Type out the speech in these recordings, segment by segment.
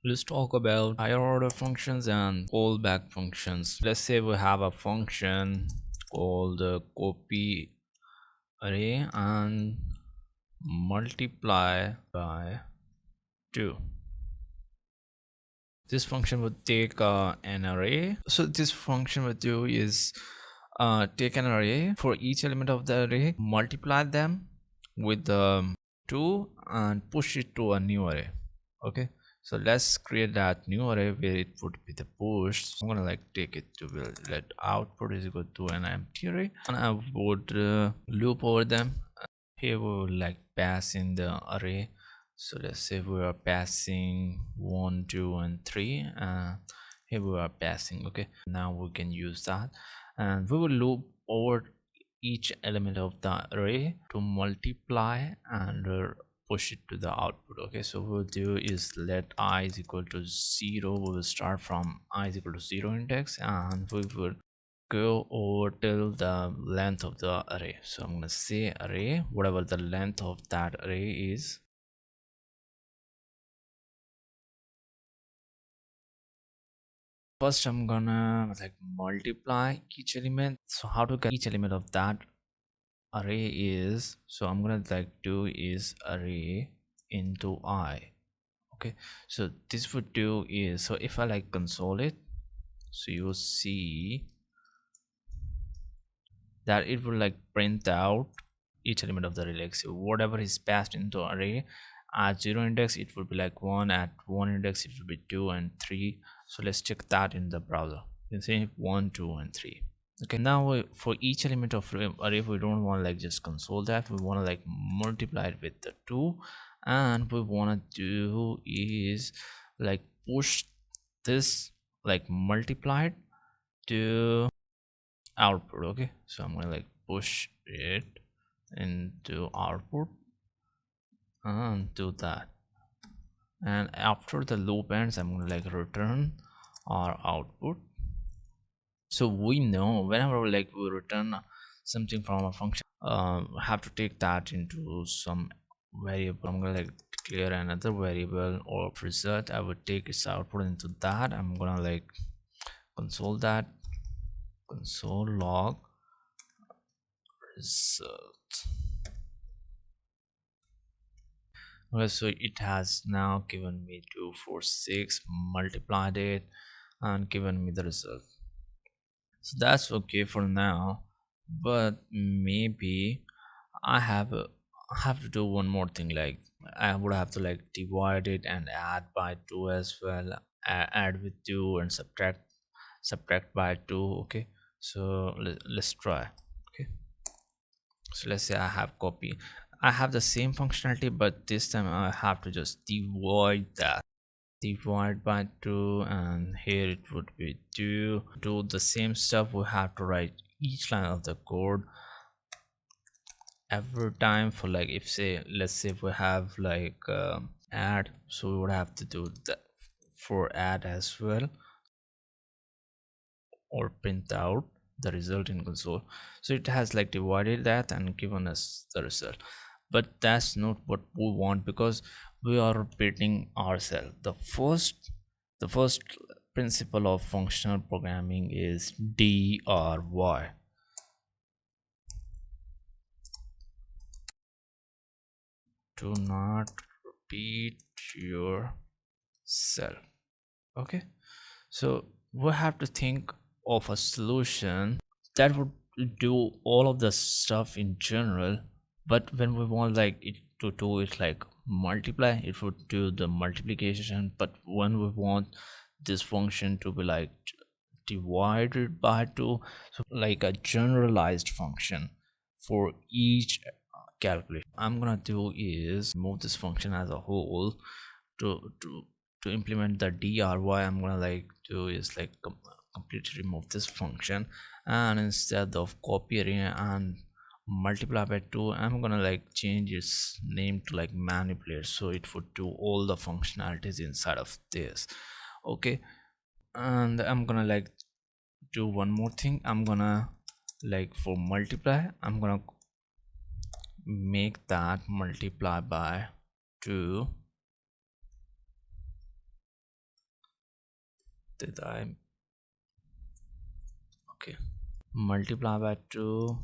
Let's talk about higher order functions and callback functions. Let's say we have a function called copy array and multiply by 2. This function would take an array. So this function would do is take an array for each element of the array, multiply them with 2 and push it to a new array. Okay, so let's create that new array where it would be the push. So I'm gonna like take it to let output is equal to an empty array, and I would loop over them. Here we will like pass in the array. So let's say we are passing 1, 2 and 3. Here we are passing. Okay, now we can use that, and we will loop over each element of the array to multiply and push it to the output. Okay, so what we'll do is let I is equal to 0. We will start from I is equal to 0 index, and we will go over till the length of the array. So I'm gonna say array, whatever the length of that array is. First I'm gonna like multiply each element. So how to get each element of that array is, so I'm gonna like do is array into I. Okay, so this would do is, so if I like console it, so you will see that it will like print out each element of the array. Like, so whatever is passed into array at 0 index, it would be like 1, at 1 index it will be 2 and 3. So let's check that in the browser. You can see 1, 2 and 3. Okay, now for each element of array, we don't want to like just console that. We want to like multiply it with the 2, and we want to do is like push this like multiplied to output. Okay, so I'm gonna like push it into output and do that, and after the loop ends I'm gonna like return our output. So we know whenever like we return something from a function, have to take that into some variable. I'm gonna like declare another variable or result. I would take its output into that. I'm gonna like console that, console log result. Okay, so it has now given me 246, multiplied it and given me the result. So that's okay for now, but maybe I have to do one more thing. Like I would have to like divide it and add by 2 as well. Add with 2 and subtract by 2. Okay, so let's try. Okay, so let's say I have copy. I have the same functionality, but this time I have to just divide that. Divide by 2, and here it would be 2. Do the same stuff. We have to write each line of the code every time for like, if say let's say if we have like add, so we would have to do that for add as well, or print out the result in console. So it has like divided that and given us the result, but that's not what we want because we are repeating ourselves. The first principle of functional programming is DRY. Do not repeat yourself. Okay, so we have to think of a solution that would do all of the stuff in general, but when we want like it to do it like multiply, it would do the multiplication. But when we want this function to be like divided by 2, so like a generalized function for each calculation, I'm gonna do is move this function as a whole. To implement the DRY, I'm gonna like do is like completely remove this function, and instead of copy array and multiply by 2, I'm gonna like change its name to like manipulate, so it would do all the functionalities inside of this. Okay, and I'm gonna like do one more thing. I'm gonna like for multiply, I'm gonna make that multiply by 2 did I? Okay, multiply by 2,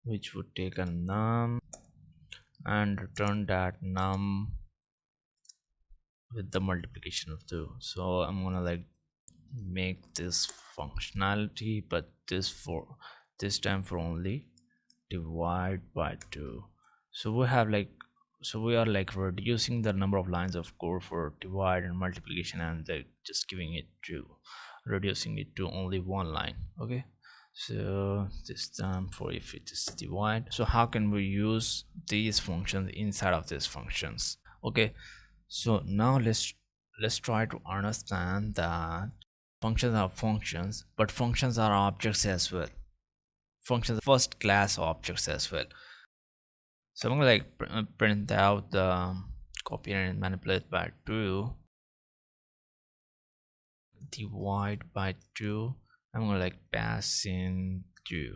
which would take a num and return that num with the multiplication of 2. So I'm gonna like make this functionality, but this time for only divide by 2. So we have like, so we are like reducing the number of lines of code for divide and multiplication, and like just giving it to reducing it to only one line. Okay, so this time for if it is divide. So how can we use these functions inside of these functions? Okay, so now let's try to understand that functions are functions, but functions are objects as well. Functions are first class objects as well. So I'm gonna like print out the copy and manipulate by 2, divide by 2. I'm gonna like pass in 2.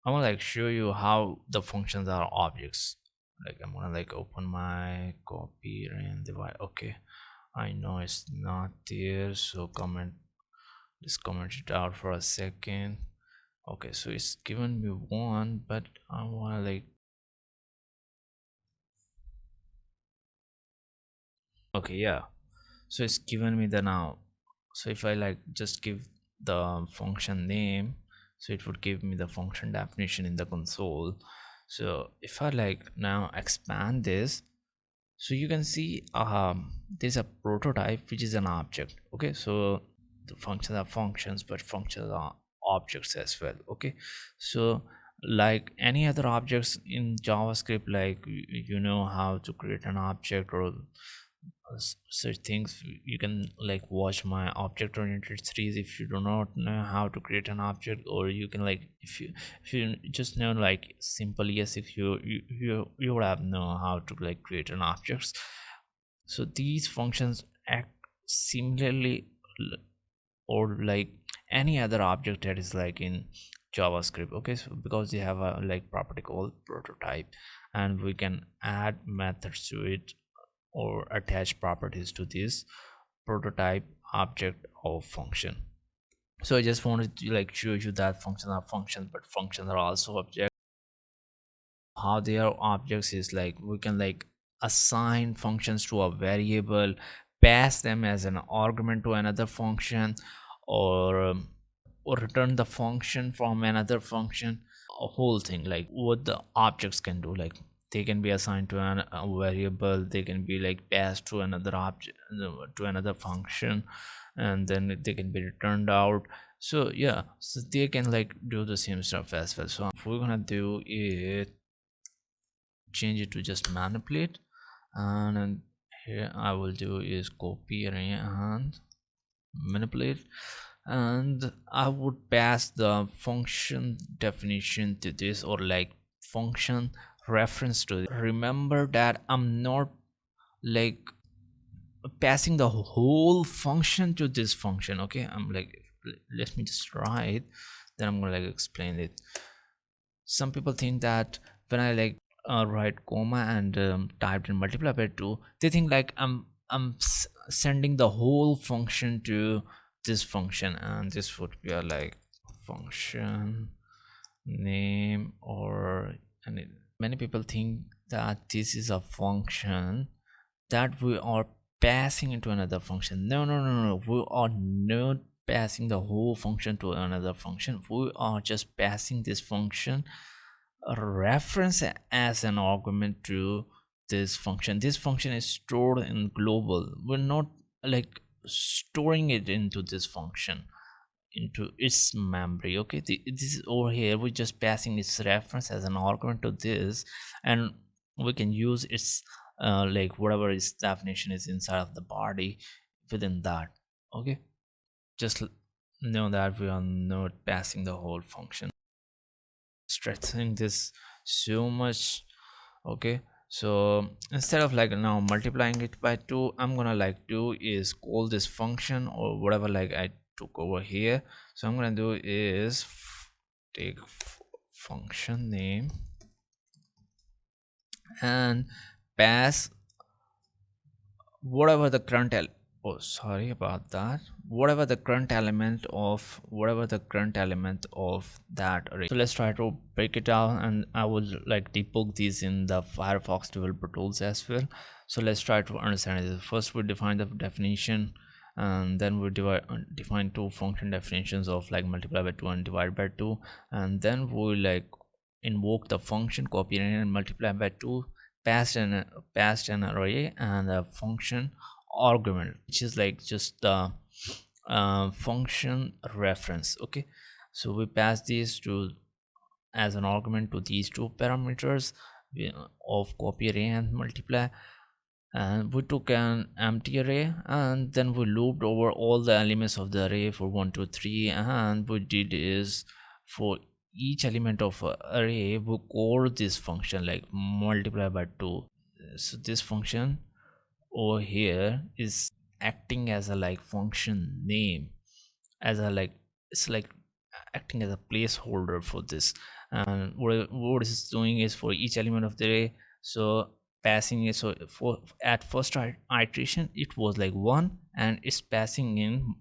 I'm gonna like show you how the functions are objects. Like I'm gonna like open my copy and divide. Okay, I know it's not there, so just comment it out for a second. Okay, so it's given me 1, but I wanna like, okay, yeah, so it's given me the now. So if I like just give the function name, so it would give me the function definition in the console. So if I like now expand this, so you can see there's a prototype which is an object. Okay, so the functions are functions, but functions are objects as well. Okay, so like any other objects in JavaScript, like you know how to create an object or such things. You can like watch my object oriented series if you do not know how to create an object, or you can like if you just know like simple yes, if you would have know how to like create an objects. So these functions act similarly or like any other object that is like in JavaScript. Okay, so because they have a like property called prototype, and we can add methods to it or attach properties to this prototype object or function. So I just wanted to like show you that functions are functions, but functions are also objects. How they are objects is like we can like assign functions to a variable, pass them as an argument to another function, or return the function from another function. A whole thing like what the objects can do, like they can be assigned to a variable, they can be like passed to another object, to another function, and then they can be returned out. So yeah, so they can like do the same stuff as well. So if we're gonna do it, change it to just manipulate, and then here I will do is copy and manipulate, and I would pass the function definition to this, or like function reference to it. Remember that I'm not like passing the whole function to this function. Okay, I'm like, let me just write, then I'm gonna like explain it. Some people think that when I like write comma and typed in multiply by 2, they think like I'm sending the whole function to this function, and this would be a like function name, or and many people think that this is a function that we are passing into another function. No, no, no, no, we are not passing the whole function to another function. We are just passing this function a reference as an argument to this function. This function is stored in global. We're not like storing it into this function, into its memory. Okay, this is over here, we're just passing its reference as an argument to this, and we can use its like whatever its definition is inside of the body within that. Okay, just know that we are not passing the whole function, stressing this so much. Okay, so instead of like now multiplying it by 2, I'm gonna like do is call this function or whatever like I took over here. So I'm gonna do is take function name and pass whatever the current Oh, sorry about that. Whatever the current element of that array. So let's try to break it down, and I will like debug these in the Firefox developer tools as well. So let's try to understand it. First, we define the definition, and then we define two function definitions of like multiply by 2 and divide by 2, and then we like invoke the function copy and multiply by 2, passed an array and a function argument, which is like just the function reference. Okay, so we pass these to as an argument to these two parameters of copy array and multiply, and we took an empty array and then we looped over all the elements of the array for 1 2 3, and we did is for each element of a array we call this function like multiply by 2. So this function over here is acting as a like function name, as a like, it's like acting as a placeholder for this. And what it's doing is for each element of the array, so passing it, so for at first iteration it was like 1, and it's passing in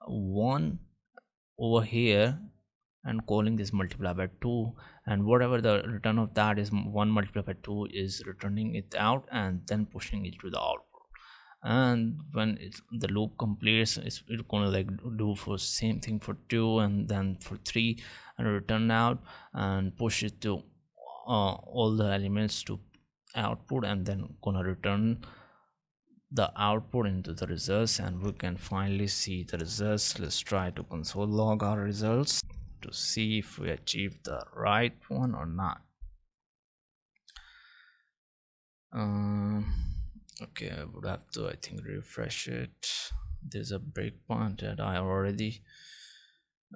1 over here and calling this multiply by 2, and whatever the return of that is 1 multiplied by 2 is returning it out and then pushing it to the output. And when the loop completes, it's gonna like do for same thing for 2 and then for 3 and return out and push it to all the elements to output, and then gonna return the output into the results, and we can finally see the results. Let's try to console log our results to see if we achieved the right one or not. Okay, I would have to, I think, refresh it. There's a breakpoint that I already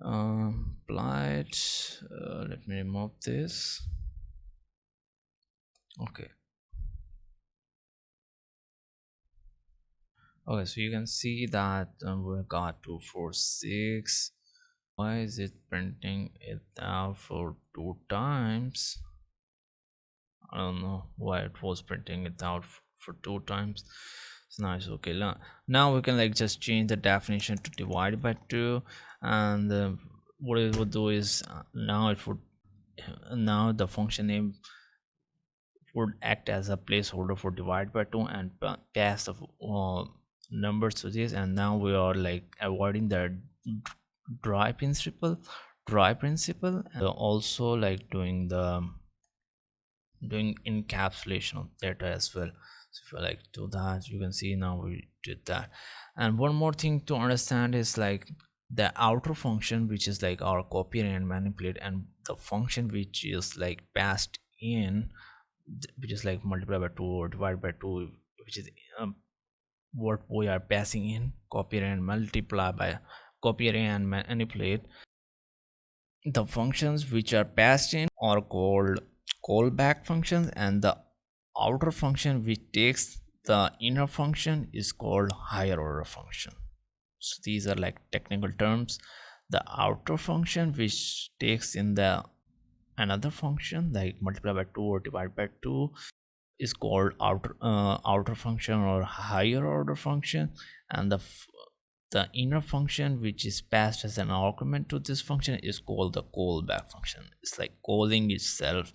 applied. Let me remove this. Okay, so you can see that we got 246. Why is it printing it out for 2 times? I don't know why it was printing it out for 2 times. It's nice. Okay, now we can like just change the definition to divide by 2, and what it would do is now the function name would act as a placeholder for divide by 2 and pass the numbers to this. And now we are like avoiding the dry principle, and also like doing encapsulation of data as well. So if you like do that, you can see now we did that. And one more thing to understand is like the outer function, which is like our copy and manipulate, and the function which is like passed in, which is like multiply by 2 or divide by 2, which is what we are passing in copy and multiply by copy and manipulate. The functions which are passed in are called callback functions, and the outer function which takes the inner function is called higher order function. So these are like technical terms. The outer function which takes in the another function like multiply by 2 or divide by 2 is called outer function or higher order function, and the inner function which is passed as an argument to this function is called the callback function. It's like calling itself.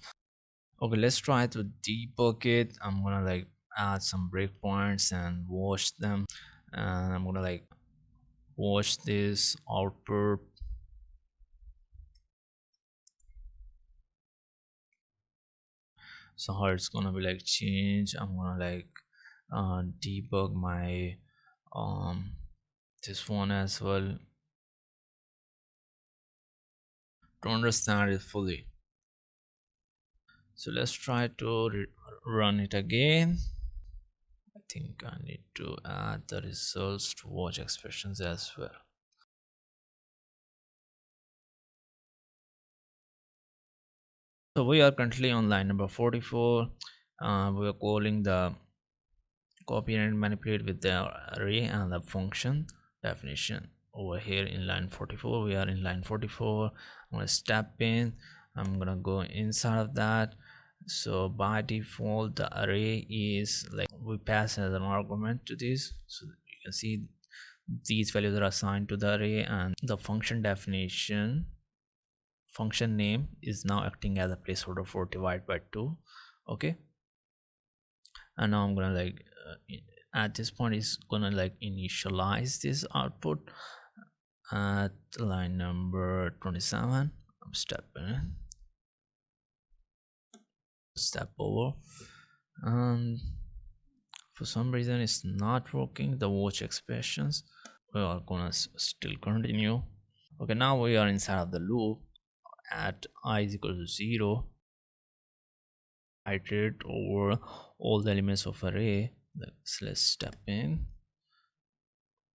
Okay, let's try to debug it. I'm gonna like add some breakpoints and watch them, and I'm gonna like watch this output. So how it's gonna be like change. I'm gonna like debug my this one as well to understand it fully. So let's try to run it again. I think I need to add the results to watch expressions as well. So we are currently on line number 44. We are calling the copy and manipulate with the array and the function definition. Over here in line 44, we are in line 44. I'm gonna step in, I'm gonna go inside of that. So by default the array is like we pass as an argument to this, so you can see these values are assigned to the array, and the function definition, function name is now acting as a placeholder for divide by 2. Okay, and now I'm gonna like at this point is gonna like initialize this output at line number 27. I'm stepping in, step over, and for some reason it's not working, the watch expressions. We are gonna still continue. Okay, now we are inside of the loop. At I is equal to 0, iterate over all the elements of array. Let's step in.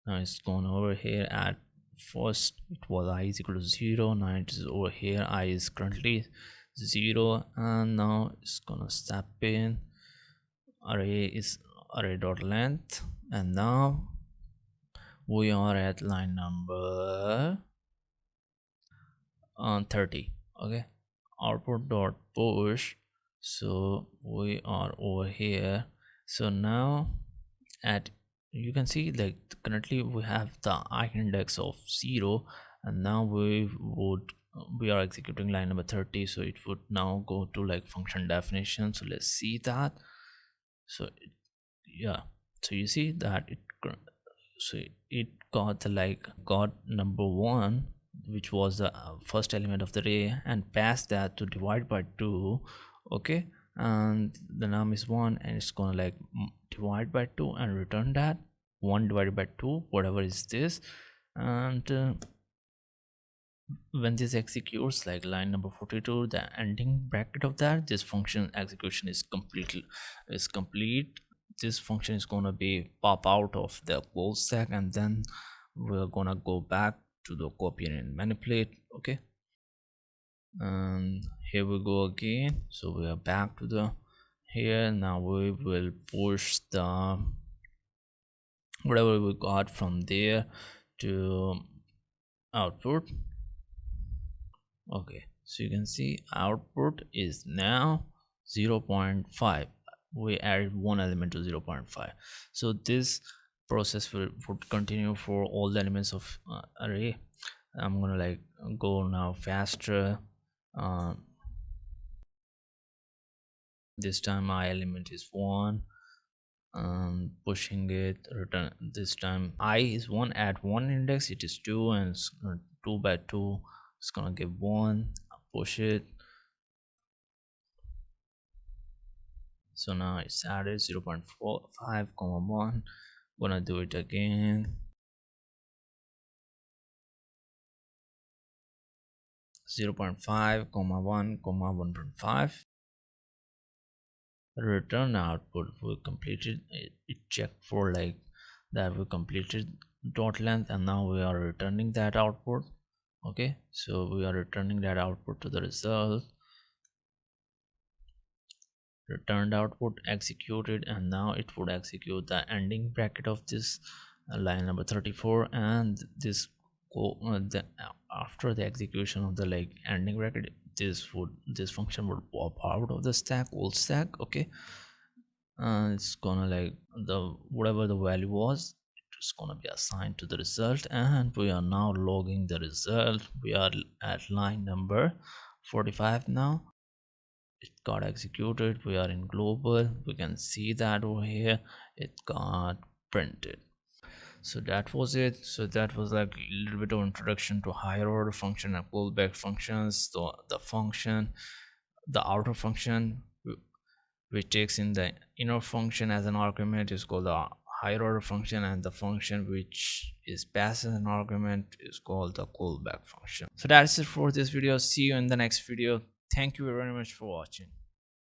Now it's gone over here. At first it was I is equal to 0, now it is over here, I is currently 0, and now it's gonna step in. Array is array dot length, and now we are at line number 30. Okay, output dot push, so we are over here. So now at you can see like currently we have the I index of 0, and now we are executing line number 30, so it would now go to like function definition. So let's see that. So yeah, so you see that it got got number 1, which was the first element of the array, and passed that to divide by 2. Okay, and the num is 1, and it's gonna like divide by 2 and return that 1 divided by 2, whatever is this. And when this executes like line number 42, the ending bracket of that, this function execution is complete. This function is gonna be pop out of the call stack, and then we're gonna go back to the copy and manipulate. Okay, and here we go again. So we are back to the here. Now we will push the whatever we got from there to output. Okay, so you can see output is now 0.5. We added one element to 0.5. So this process would continue for all the elements of array. I'm gonna like go now faster. This time my element is 1, pushing it, return. This time I is 1, at 1 index it is 2, and 2 by 2 it's gonna give 1, push it. So now it's added 0.45 comma 1. Gonna do it again. 0.5 comma 1 comma 1.5. Return output we completed it checked for like that we completed dot length, and now we are returning that output. Okay, so we are returning that output to the result. Returned output executed, and now it would execute the ending bracket of this line number 34, and this after the execution of the like ending bracket, this function would pop out of the stack, old stack. Okay, it's gonna like the whatever the value was, it's gonna be assigned to the result, and we are now logging the result. We are at line number 45 now. It got executed. We are in global. We can see that over here it got printed. So that was it. So that was like a little bit of introduction to higher order function and callback functions. The function, the outer function which takes in the inner function as an argument is called the higher order function, and the function which is passed as an argument is called the callback function. So that's it for this video. See you in the next video. Thank you very much for watching.